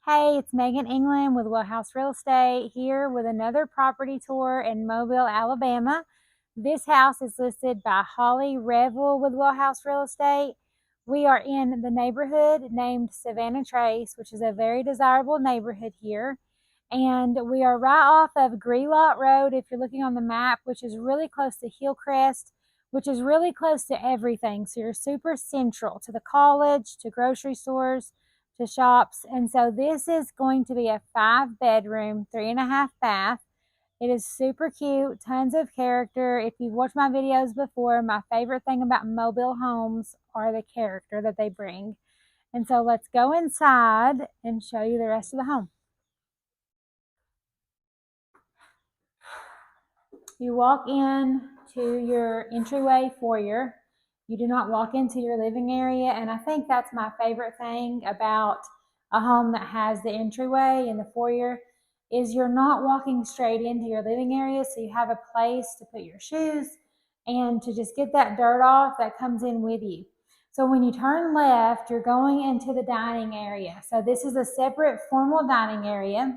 Hey, it's Megan England with Wellhouse Real Estate here with another property tour in Mobile, Alabama. This house is listed by Holly Revel with Wellhouse Real Estate. We are in the neighborhood named Savannah Trace, which is a very desirable neighborhood here. And we are right off of Grelot Road, if you're looking on the map, which is really close to Hillcrest, which is really close to everything. So you're super central to the college, to grocery stores, to shops. And so this is going to be a 5-bedroom, 3.5 bath. It is super cute, tons of character. If you've watched my videos before, my favorite thing about mobile homes are the character that they bring. And so let's go inside and show you the rest of the home. You walk in to your entryway foyer. You do not walk into your living area, and I think that's my favorite thing about a home that has the entryway and the foyer is you're not walking straight into your living area, so you have a place to put your shoes and to just get that dirt off that comes in with you. So when you turn left, you're going into the dining area. So this is a separate formal dining area.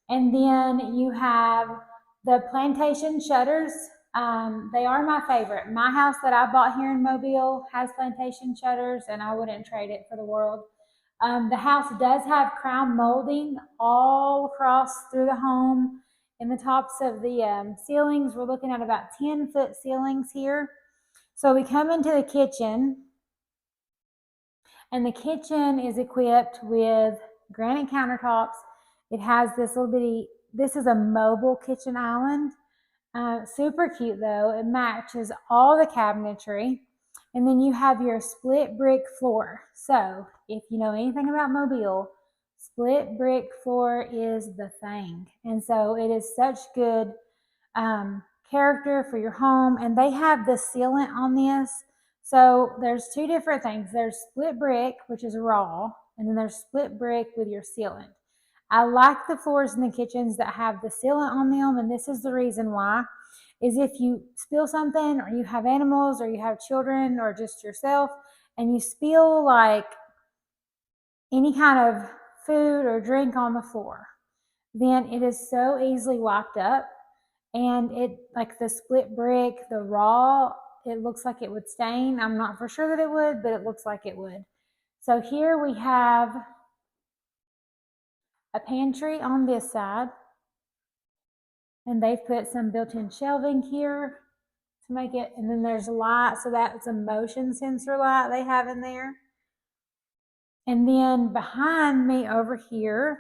And then you have the plantation shutters. They are my favorite. My house that I bought here in Mobile has plantation shutters, and I wouldn't trade it for the world. The house does have crown molding all across through the home. In the tops of the ceilings, we're looking at about 10-foot ceilings here. So we come into the kitchen, and the kitchen is equipped with granite countertops. It has this little bitty, this is a mobile kitchen island. Super cute though. It matches all the cabinetry. And then you have your split brick floor. So if you know anything about Mobile, split brick floor is the thing. And so it is such good character for your home. And they have the sealant on this. So there's two different things. There's split brick, which is raw, and then there's split brick with your sealant. I like the floors in the kitchens that have the sealant on them, and this is the reason why, is if you spill something or you have animals or you have children or just yourself and you spill like any kind of food or drink on the floor, then it is so easily wiped up. And it, like the split brick, the raw, it looks like it would stain. I'm not for sure that it would, but it looks like it would. So here we have a pantry on this side, and they've put some built-in shelving here to make it, and then there's a light, so that's a motion sensor light they have in there. And then behind me over here,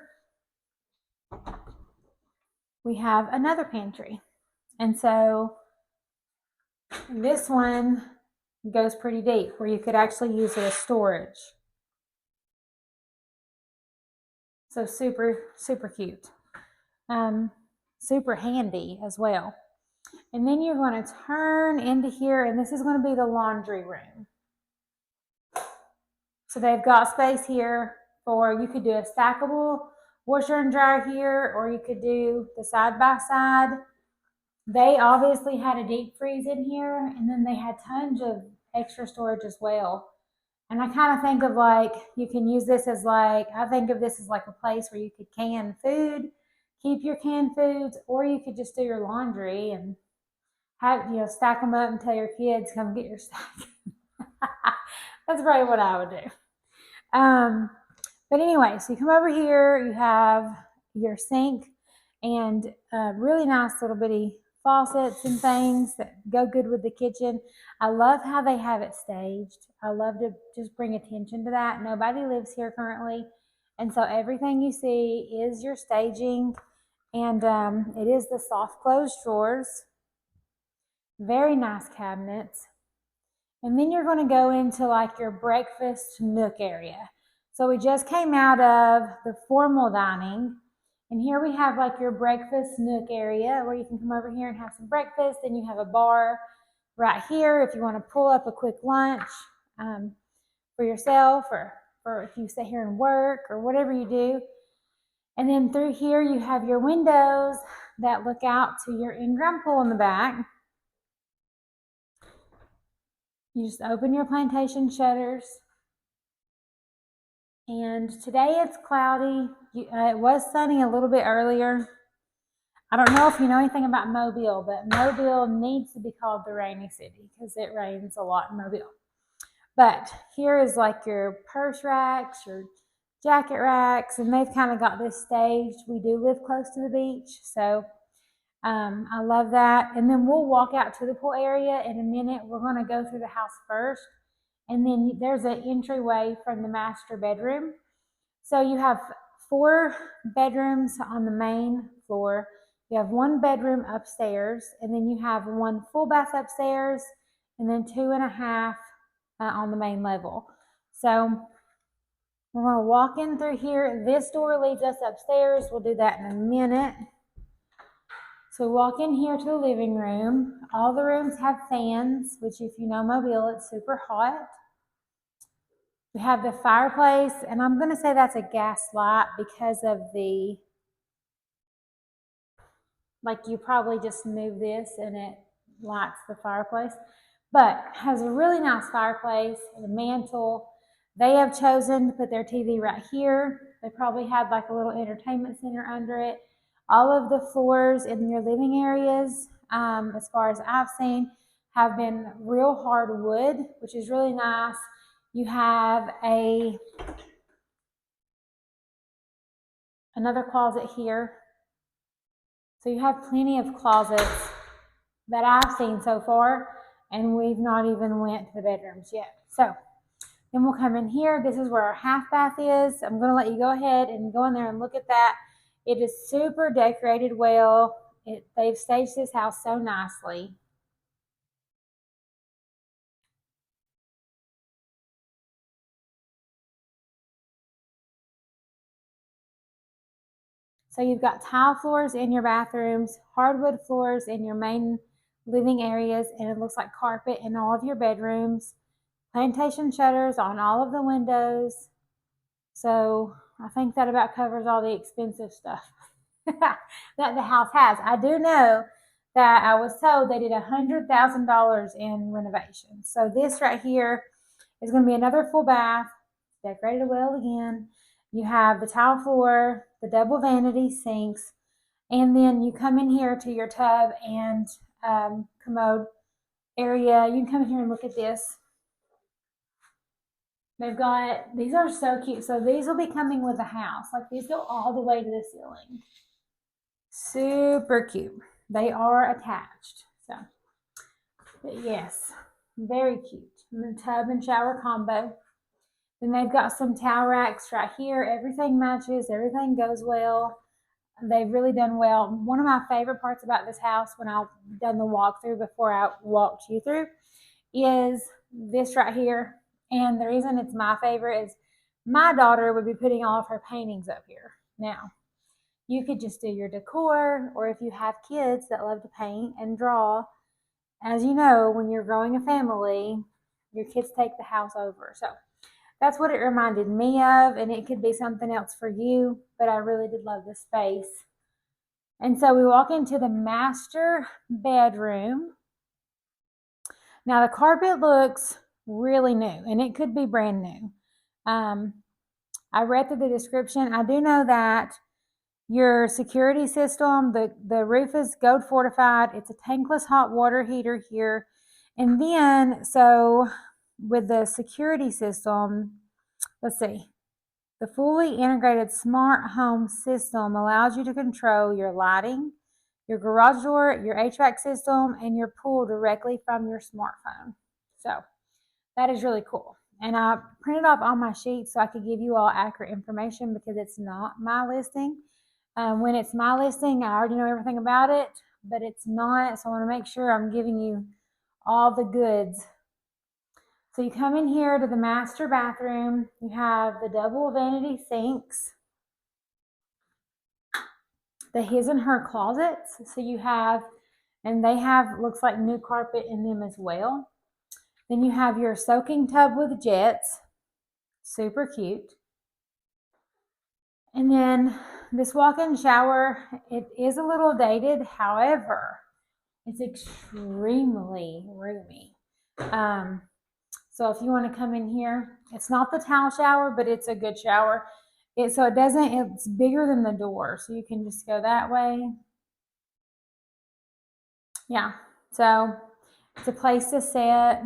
we have another pantry. And so this one goes pretty deep where you could actually use it as storage. So super, super cute. Super handy as well. And then you're going to turn into here, and this is going to be the laundry room. So they've got space here for, you could do a stackable washer and dryer here, or you could do the side by side. They obviously had a deep freeze in here, and then they had tons of extra storage as well. And I kind of think of like, you can use this as like, I think of this as like a place where you could can food, keep your canned foods, or you could just do your laundry and have, you know, stack them up and tell your kids, come get your stack. That's probably what I would do. But anyway, so you come over here, you have your sink and really nice little bitty faucets and things that go good with the kitchen. I love how they have it staged. I love to just bring attention to that. Nobody lives here currently, and so everything you see is your staging, and it is the soft closed drawers. Very nice cabinets. And then you're going to go into like your breakfast nook area. So we just came out of the formal dining, and here we have like your breakfast nook area where you can come over here and have some breakfast. Then you have a bar right here if you want to pull up a quick lunch for yourself, or if you sit here and work or whatever you do. And then through here you have your windows that look out to your in-ground pool in the back. You just open your plantation shutters, And today it's cloudy. It was sunny a little bit earlier. I don't know if you know anything about Mobile, but Mobile needs to be called the rainy city because it rains a lot in Mobile. But here is like your purse racks, your jacket racks, and they've kind of got this staged. We do live close to the beach, so I love that. And then we'll walk out to the pool area in a minute. We're going to go through the house first, and then there's an entryway from the master bedroom. So you have 4 bedrooms on the main floor. You have 1 bedroom upstairs, and then you have 1 full bath upstairs, and then 2.5 on the main level. So we're going to walk in through here. This door leads us upstairs. We'll do that in a minute. So walk in here to the living room. All the rooms have fans, which if you know Mobile, it's super hot. We have the fireplace, and I'm going to say that's a gas light because of the, like you probably just move this and it lights the fireplace. But has a really nice fireplace and a mantle. They have chosen to put their TV right here. They probably had like a little entertainment center under it. All of the floors in your living areas, as far as I've seen, have been real hard wood, which is really nice. You have another closet here. So you have plenty of closets that I've seen so far, and we've not even went to the bedrooms yet. So then we'll come in here. This is where our half bath is. I'm going to let you go ahead and go in there and look at that. It is super decorated well. They've staged this house so nicely. So you've got tile floors in your bathrooms, hardwood floors in your main living areas, and it looks like carpet in all of your bedrooms. Plantation shutters on all of the windows. So I think that about covers all the expensive stuff that the house has. I do know that I was told they did $100,000 in renovations. So this right here is going to be another full bath, decorated well again. You have the tile floor, the double vanity sinks, and then you come in here to your tub and commode area. You can come in here and look at this. They've got, these are so cute. So these will be coming with the house. Like these go all the way to the ceiling. Super cute. They are attached. So, but yes, very cute. And the tub and shower combo. Then they've got some towel racks right here. Everything matches. Everything goes well. They've really done well. One of my favorite parts about this house when I've done the walkthrough before I walked you through is this right here. And the reason it's my favorite is my daughter would be putting all of her paintings up here. Now, you could just do your decor, or if you have kids that love to paint and draw, as you know, when you're growing a family, your kids take the house over. So that's what it reminded me of, and it could be something else for you, but I really did love the space. And so we walk into the master bedroom. Now the carpet looks really new, and it could be brand new. I read through the description. I do know that your security system, the roof is gold fortified. It's a tankless hot water heater here. And then, so with the security system, let's see. The fully integrated smart home system allows you to control your lighting, your garage door, your HVAC system, and your pool directly from your smartphone. So that is really cool. And I printed off all my sheets so I could give you all accurate information because it's not my listing. When it's my listing, I already know everything about it, but it's not. So I want to make sure I'm giving you all the goods. So you come in here to the master bathroom. You have the double vanity sinks, the his and her closets. So you have, and they have, looks like new carpet in them as well. Then you have your soaking tub with jets. Super cute. And then this walk-in shower, it is a little dated. However, it's extremely roomy. So if you want to come in here, it's not the towel shower, but it's a good shower. So it doesn't, it's bigger than the door. So you can just go that way. Yeah, so it's a place to sit.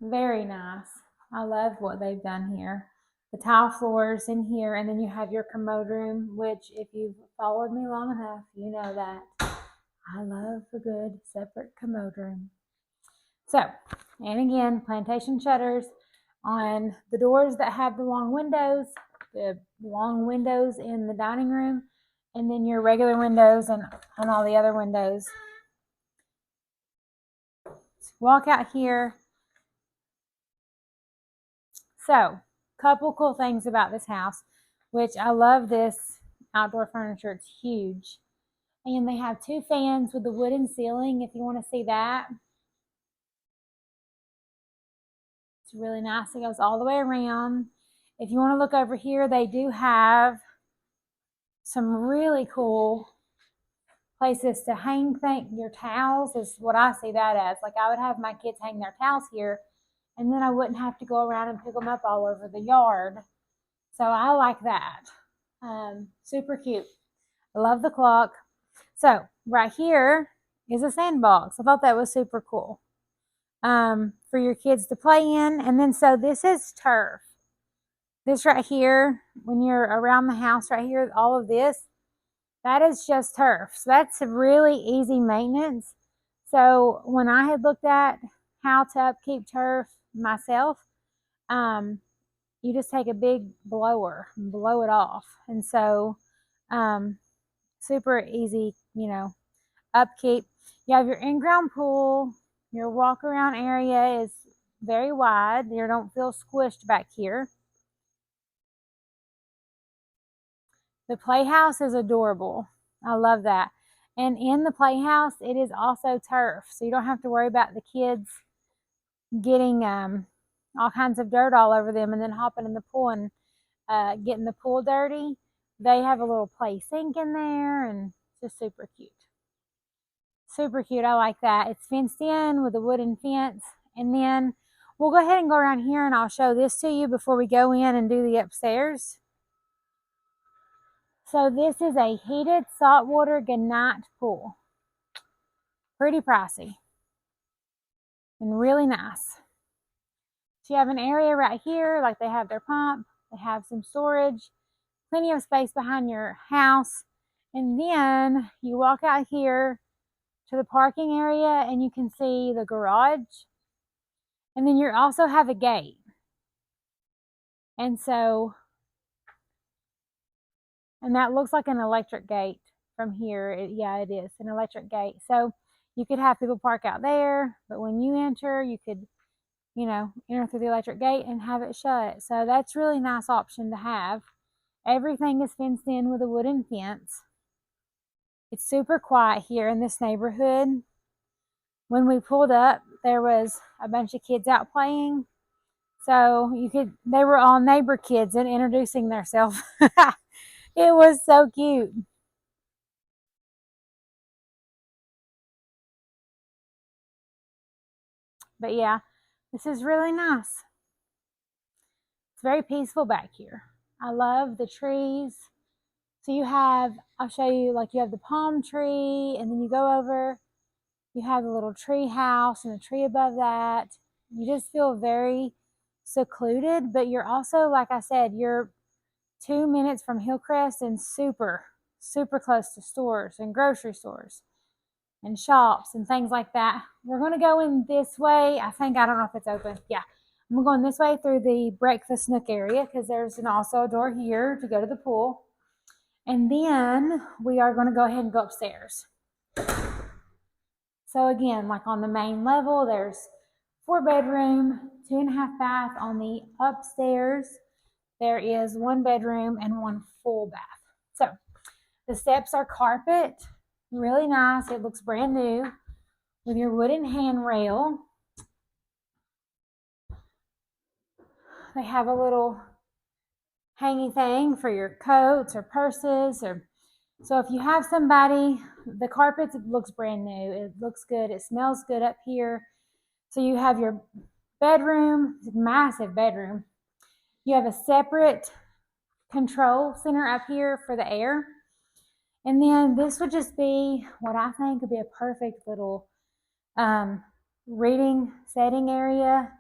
Very nice. I love what they've done here. The tile floors in here, and then you have your commode room, which if you've followed me long enough, you know that I love a good separate commode room. So, and again, plantation shutters on the doors that have the long windows in the dining room, and then your regular windows and on all the other windows. Walk out here. So, couple cool things about this house, which I love this outdoor furniture. It's huge. And they have 2 fans with the wooden ceiling if you want to see that. It's really nice. It goes all the way around. If you want to look over here, they do have some really cool places to hang your towels, is what I see that as. Like I would have my kids hang their towels here, and then I wouldn't have to go around and pick them up all over the yard. So I like that. Super cute. I love the clock. So right here is a sandbox. I thought that was super cool for your kids to play in. And then so this is turf. This right here, when you're around the house right here, all of this, that is just turf. So that's really easy maintenance. So when I had looked at how to upkeep turf myself, you just take a big blower and blow it off. And so super easy, upkeep. You have your in-ground pool. Your walk-around area is very wide. You don't feel squished back here. The playhouse is adorable. I love that. And in the playhouse, it is also turf. So you don't have to worry about the kids getting all kinds of dirt all over them and then hopping in the pool and getting the pool dirty. They have a little play sink in there, and it's just super cute. Super cute. I like that. It's fenced in with a wooden fence. And then we'll go ahead and go around here and I'll show this to you before we go in and do the upstairs. So this is a heated saltwater Gunite pool. Pretty pricey and really nice. So you have an area right here, like they have their pump, they have some storage, plenty of space behind your house. And then you walk out here to the parking area and you can see the garage. And then you also have a gate. And that looks like an electric gate from here. Yeah, it is an electric gate. So you could have people park out there, but when you enter, you could, enter through the electric gate and have it shut. So that's a really nice option to have. Everything is fenced in with a wooden fence. It's super quiet here in this neighborhood. When we pulled up, there was a bunch of kids out playing. So they were all neighbor kids and introducing themselves. It was so cute. But yeah, this is really nice. It's very peaceful back here. I love the trees. So I'll show you, like you have the palm tree, and then you go over, you have the little tree house and the tree above that. You just feel very secluded, but you're also, like I said, you're 2 minutes from Hillcrest and super, super close to stores and grocery stores and shops and things like that. We're going to go in this way. I don't know if it's open. Yeah. I'm going this way through the breakfast nook area because there's also a door here to go to the pool. And then we are going to go ahead and go upstairs. So again, like on the main level, there's 4-bedroom, 2.5 bath. On the upstairs, there is 1 bedroom and 1 full bath. So the steps are carpet, really nice. It looks brand new with your wooden handrail. They have a little hanging thing for your coats or purses, so if you have somebody, the carpet looks brand new. It looks good. It smells good up here. So you have your bedroom, massive bedroom. You have a separate control center up here for the air. And then this would just be what I think would be a perfect little reading setting area,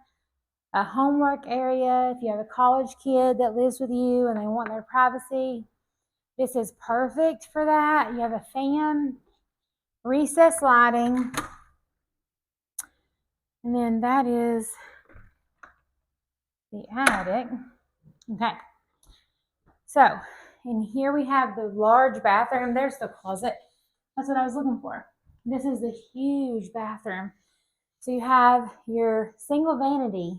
a homework area. If you have a college kid that lives with you and they want their privacy, this is perfect for that. You have a fan, recessed lighting, and then that is the attic. Okay, so in here we have the large bathroom. There's the closet. That's what I was looking for. This is the huge bathroom. So you have your single vanity,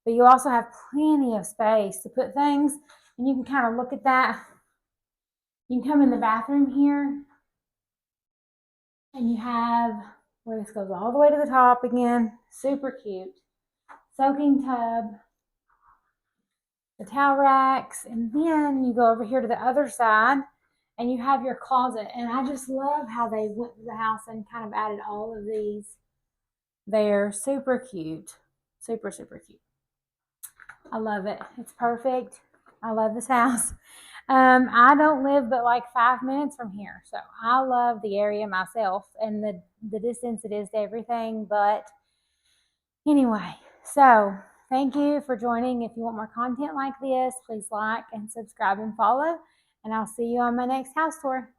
but you also have plenty of space to put things, and you can kind of look at that. You can come in the bathroom here, and you have where this goes all the way to the top again. Super cute. Soaking tub, the towel racks, and then you go over here to the other side, and you have your closet. And I just love how they went to the house and kind of added all of these there. Super cute. Super, super cute. I love it. It's perfect. I love this house. I don't live but like 5 minutes from here, so I love the area myself and the distance it is to everything. But anyway, so thank you for joining. If you want more content like this, please like and subscribe and follow, and I'll see you on my next house tour.